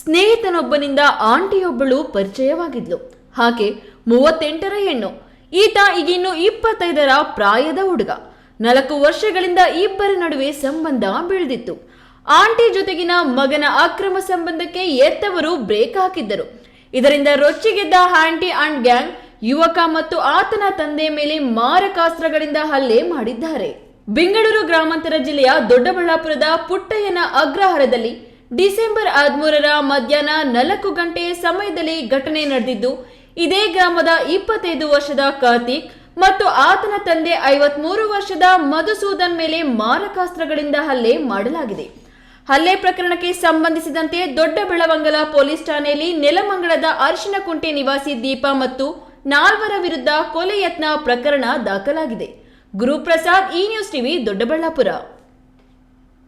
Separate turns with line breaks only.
ಸ್ನೇಹಿತನೊಬ್ಬನಿಂದ ಆಂಟಿಯೊಬ್ಬಳು ಪರಿಚಯವಾಗಿದ್ಲು. ಹಾಗೆ 38ರ ಹೆಣ್ಣು. ಈತ ಈಗಿನ್ನು 25ರ ಪ್ರಾಯದ ಹುಡುಗ. 4 ವರ್ಷಗಳಿಂದ ಇಬ್ಬರ ನಡುವೆ ಸಂಬಂಧ ಬೆಳೆದಿತ್ತು. ಆಂಟಿ ಜೊತೆಗಿನ ಮಗನ ಅಕ್ರಮ ಸಂಬಂಧಕ್ಕೆ ಎತ್ತವರು ಬ್ರೇಕ್ ಹಾಕಿದ್ದರು. ಇದರಿಂದ ರೊಚ್ಚಿಗೆದ್ದ ಆಂಟಿ ಅಂಡ್ ಗ್ಯಾಂಗ್ ಯುವಕ ಮತ್ತು ಆತನ ತಂದೆ ಮೇಲೆ ಮಾರಕಾಸ್ತ್ರಗಳಿಂದ ಹಲ್ಲೆ ಮಾಡಿದ್ದಾರೆ. ಬೆಂಗಳೂರು ಗ್ರಾಮಾಂತರ ಜಿಲ್ಲೆಯ ದೊಡ್ಡಬಳ್ಳಾಪುರದ ಪುಟ್ಟಯ್ಯನ ಅಗ್ರಹಾರದಲ್ಲಿ ಡಿಸೆಂಬರ್ 13ರ ಮಧ್ಯಾಹ್ನ 4 ಗಂಟೆ ಸಮಯದಲ್ಲಿ ಘಟನೆ ನಡೆದಿದ್ದು, ಇದೇ ಗ್ರಾಮದ 25 ವರ್ಷದ ಕಾರ್ತಿಕ್ ಮತ್ತು ಆತನ ತಂದೆ 53 ವರ್ಷದ ಮಧುಸೂದನ್ ಮೇಲೆ ಮಾರಕಾಸ್ತ್ರಗಳಿಂದ ಹಲ್ಲೆ ಮಾಡಲಾಗಿದೆ. ಹಲ್ಲೆ ಪ್ರಕರಣಕ್ಕೆ ಸಂಬಂಧಿಸಿದಂತೆ ದೊಡ್ಡಬೆಳವಂಗಲ ಪೊಲೀಸ್ ಠಾಣೆಯಲ್ಲಿ ನೆಲಮಂಗಲದ ಅರಿಶಿನಕುಂಟೆ ನಿವಾಸಿ ದೀಪಾ ಮತ್ತು 4 ವಿರುದ್ಧ ಕೊಲೆ ಯತ್ನ ಪ್ರಕರಣ ದಾಖಲಾಗಿದೆ. ಗುರುಪ್ರಸಾದ್, ಈ ನ್ಯೂಸ್ ಟಿವಿ, ದೊಡ್ಡಬಳ್ಳಾಪುರ.